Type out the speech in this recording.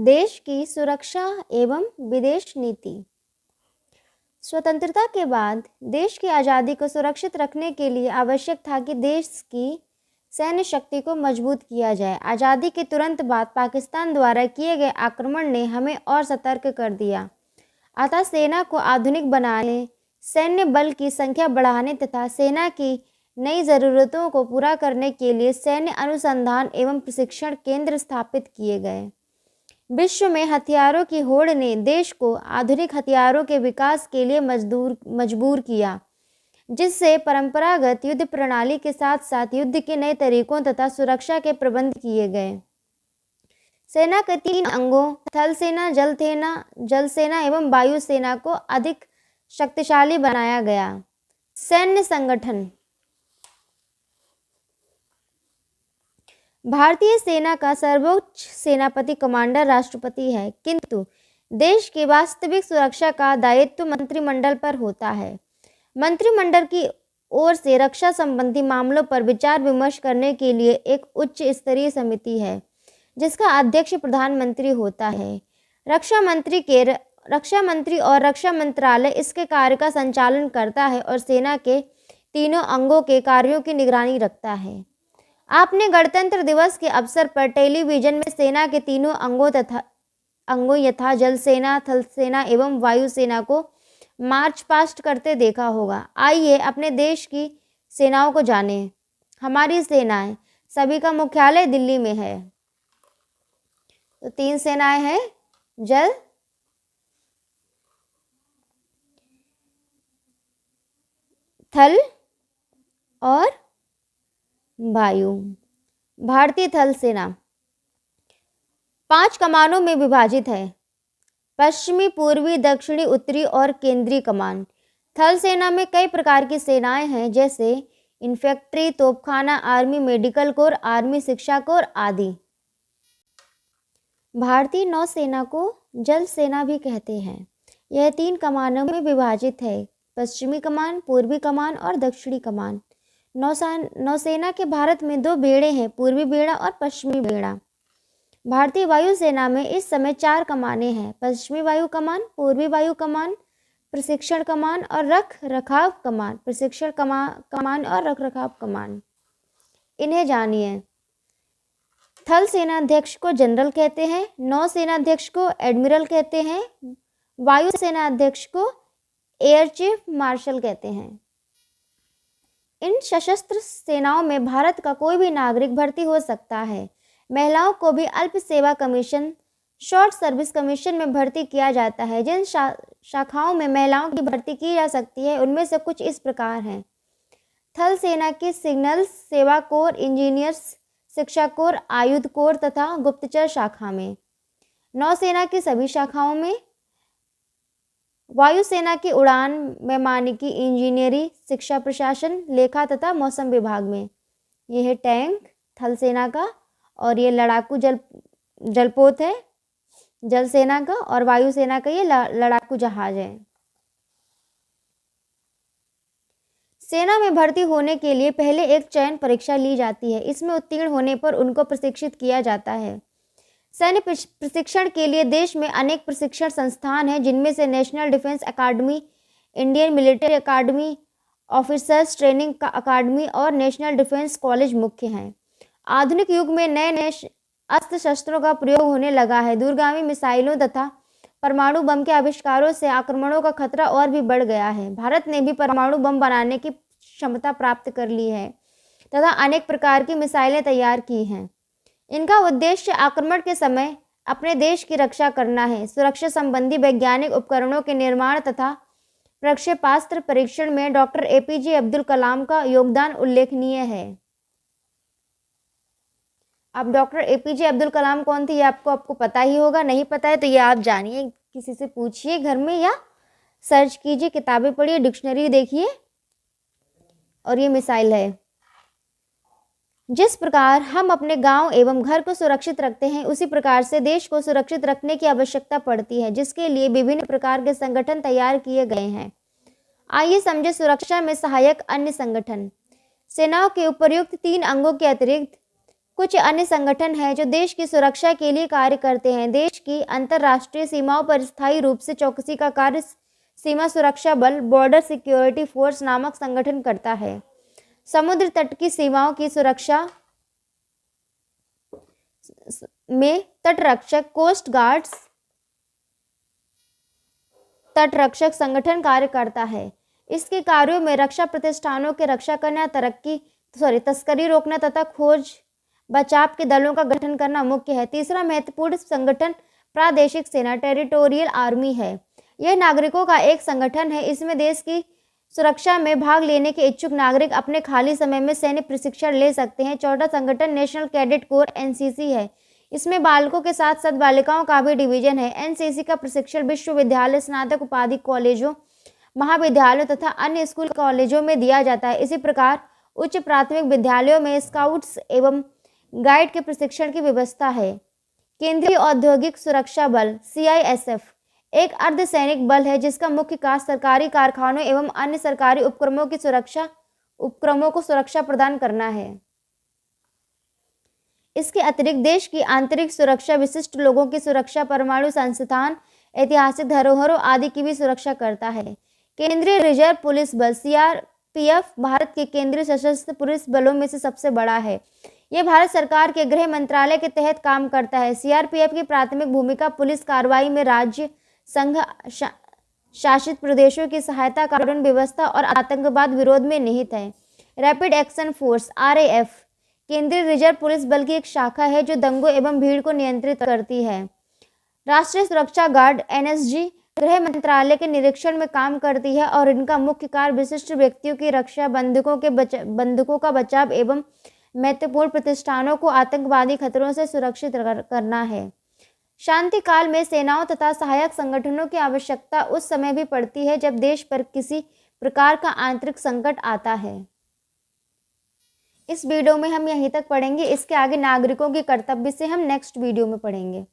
देश की सुरक्षा एवं विदेश नीति। स्वतंत्रता के बाद देश की आज़ादी को सुरक्षित रखने के लिए आवश्यक था कि देश की सैन्य शक्ति को मजबूत किया जाए। आज़ादी के तुरंत बाद पाकिस्तान द्वारा किए गए आक्रमण ने हमें और सतर्क कर दिया। अतः सेना को आधुनिक बनाने, सैन्य बल की संख्या बढ़ाने तथा सेना की नई ज़रूरतों को पूरा करने के लिए सैन्य अनुसंधान एवं प्रशिक्षण केंद्र स्थापित किए गए। विश्व में हथियारों की होड़ ने देश को आधुनिक हथियारों के विकास के लिए मजबूर किया, जिससे परंपरागत युद्ध प्रणाली के साथ साथ युद्ध के नए तरीकों तथा सुरक्षा के प्रबंध किए गए। सेना के 3 अंगों थल सेना, जल सेना एवं वायु सेना को अधिक शक्तिशाली बनाया गया। सैन्य संगठन। भारतीय सेना का सर्वोच्च सेनापति कमांडर राष्ट्रपति है, किंतु देश की वास्तविक सुरक्षा का दायित्व मंत्रिमंडल पर होता है। मंत्रिमंडल की ओर से रक्षा संबंधी मामलों पर विचार विमर्श करने के लिए एक उच्च स्तरीय समिति है, जिसका अध्यक्ष प्रधानमंत्री होता है। रक्षा मंत्री और रक्षा मंत्रालय इसके कार्य का संचालन करता है और सेना के तीनों अंगों के कार्यों की निगरानी रखता है। आपने गणतंत्र दिवस के अवसर पर टेलीविजन में सेना के तीनों अंगों यथा जल सेना, थल सेना एवं वायु सेना को मार्च पास्ट करते देखा होगा। आइए अपने देश की सेनाओं को जानें। हमारी सेनाएं, सभी का मुख्यालय दिल्ली में है। तो 3 सेनाएं हैं, जल, थल और वायु। भारतीय थल सेना 5 कमानों में विभाजित है: पश्चिमी, पूर्वी, दक्षिणी, उत्तरी और केंद्रीय कमान। थल सेना में कई प्रकार की सेनाएं हैं, जैसे इन्फेंट्री, तोपखाना, आर्मी मेडिकल कोर, आर्मी शिक्षा कोर आदि। भारतीय नौसेना को जल सेना भी कहते हैं। यह 3 कमानों में विभाजित है: पश्चिमी कमान, पूर्वी कमान और दक्षिणी कमान। नौसेना के भारत में 2 बेड़े हैं, पूर्वी बेड़ा और पश्चिमी बेड़ा। भारतीय वायुसेना में इस समय 4 कमानें हैं: पश्चिमी वायु कमान, पूर्वी वायु कमान, प्रशिक्षण कमान और रख रखाव कमान। प्रशिक्षण कमान और रख रखाव कमान, इन्हें जानिए। थल सेनाध्यक्ष को जनरल कहते हैं, नौसेनाध्यक्ष को एडमिरल कहते हैं, वायु सेनाध्यक्ष को एयर चीफ मार्शल कहते हैं। इन सशस्त्र सेनाओं में भारत का कोई भी नागरिक भर्ती हो सकता है। महिलाओं को भी अल्प सेवा कमीशन, शॉर्ट सर्विस कमीशन में भर्ती किया जाता है। जिन शाखाओं में महिलाओं की भर्ती की जा सकती है, उनमें से कुछ इस प्रकार हैं: थल सेना की सिग्नल सेवा कोर, इंजीनियर्स शिक्षा कोर, आयुध कोर तथा गुप्तचर शाखा में। नौसेना की सभी शाखाओं में। वायुसेना की उड़ान, वैमानिकी, इंजीनियरिंग, शिक्षा, प्रशासन, लेखा तथा मौसम विभाग में। यह है टैंक थल सेना का, और ये लड़ाकू जलपोत है जल सेना का, और वायुसेना का ये लड़ाकू जहाज है। सेना में भर्ती होने के लिए पहले एक चयन परीक्षा ली जाती है। इसमें उत्तीर्ण होने पर उनको प्रशिक्षित किया जाता है। सैन्य प्रशिक्षण के लिए देश में अनेक प्रशिक्षण संस्थान हैं, जिनमें से नेशनल डिफेंस अकादमी, इंडियन मिलिट्री अकादमी, ऑफिसर्स ट्रेनिंग अकादमी और नेशनल डिफेंस कॉलेज मुख्य हैं। आधुनिक युग में नए अस्त्र शस्त्रों का प्रयोग होने लगा है। दूरगामी मिसाइलों तथा परमाणु बम के आविष्कारों से आक्रमणों का खतरा और भी बढ़ गया है। भारत ने भी परमाणु बम बनाने की क्षमता प्राप्त कर ली है तथा अनेक प्रकार की मिसाइलें तैयार की हैं। इनका उद्देश्य आक्रमण के समय अपने देश की रक्षा करना है। सुरक्षा संबंधी वैज्ञानिक उपकरणों के निर्माण तथा प्रक्षेपास्त्र परीक्षण में डॉक्टर APJ अब्दुल कलाम का योगदान उल्लेखनीय है। अब डॉक्टर APJ अब्दुल कलाम कौन थे, ये आपको पता ही होगा। नहीं पता है तो ये आप जानिए, किसी से पूछिए घर में या सर्च कीजिए, किताबें पढ़िए, डिक्शनरी देखिए। और ये मिसाइल है। जिस प्रकार हम अपने गांव एवं घर को सुरक्षित रखते हैं, उसी प्रकार से देश को सुरक्षित रखने की आवश्यकता पड़ती है, जिसके लिए विभिन्न प्रकार के संगठन तैयार किए गए हैं। आइए समझे सुरक्षा में सहायक अन्य संगठन। सेनाओं के उपर्युक्त 3 अंगों के अतिरिक्त कुछ अन्य संगठन हैं जो देश की सुरक्षा के लिए कार्य करते हैं। देश की अंतर्राष्ट्रीय सीमाओं पर स्थायी रूप से चौकसी का कार्य सीमा सुरक्षा बल बॉर्डर सिक्योरिटी फोर्स नामक संगठन करता है। समुद्र तट की सीमाओं की सुरक्षा में तटरक्षक कोस्ट गार्ड्स तटरक्षक संगठन कार्य करता है। इसके कार्यों में रक्षा प्रतिष्ठानों की रक्षा करना, तस्करी रोकना तथा खोज बचाव के दलों का गठन करना मुख्य है। तीसरा महत्वपूर्ण संगठन प्रादेशिक सेना टेरिटोरियल आर्मी है। यह नागरिकों का एक संगठन है। इसमें देश की सुरक्षा में भाग लेने के इच्छुक नागरिक अपने खाली समय में सैन्य प्रशिक्षण ले सकते हैं। चौथा संगठन नेशनल कैडेट कोर एनसीसी है। इसमें बालकों के साथ साथ बालिकाओं का भी डिवीजन है। एनसीसी का प्रशिक्षण विश्वविद्यालय, स्नातक उपाधि कॉलेजों, महाविद्यालयों तथा अन्य स्कूल कॉलेजों में दिया जाता है। इसी प्रकार उच्च प्राथमिक विद्यालयों में स्काउट्स एवं गाइड के प्रशिक्षण की व्यवस्था है। केंद्रीय औद्योगिक सुरक्षा बल सीआईएसएफ एक अर्धसैनिक बल है जिसका मुख्य कार्य सरकारी कारखानों एवं अन्य सरकारी उपक्रमों को सुरक्षा प्रदान करना है। इसके अतिरिक्त देश की आंतरिक सुरक्षा, विशिष्ट लोगों की सुरक्षा, परमाणु संस्थान, ऐतिहासिक धरोहरों आदि की भी सुरक्षा करता है। केंद्रीय रिजर्व पुलिस बल सीआरपीएफ भारत के केंद्रीय सशस्त्र पुलिस बलों में से सबसे बड़ा है। यह भारत सरकार के गृह मंत्रालय के तहत काम करता है। सीआरपीएफ की प्राथमिक भूमिका पुलिस कार्रवाई में राज्य, संघ शासित प्रदेशों की सहायता, कानून व्यवस्था और आतंकवाद विरोध में निहित है। रैपिड एक्शन फोर्स आरएएफ केंद्रीय रिजर्व पुलिस बल की एक शाखा है जो दंगों एवं भीड़ को नियंत्रित करती है। राष्ट्रीय सुरक्षा गार्ड एनएसजी गृह मंत्रालय के निरीक्षण में काम करती है और इनका मुख्य कार्य विशिष्ट व्यक्तियों की रक्षा, बंदूकों का बचाव एवं महत्वपूर्ण प्रतिष्ठानों को आतंकवादी खतरों से सुरक्षित करना है। शांति काल में सेनाओं तथा सहायक संगठनों की आवश्यकता उस समय भी पड़ती है जब देश पर किसी प्रकार का आंतरिक संकट आता है। इस वीडियो में हम यहीं तक पढ़ेंगे। इसके आगे नागरिकों के कर्तव्य से हम नेक्स्ट वीडियो में पढ़ेंगे।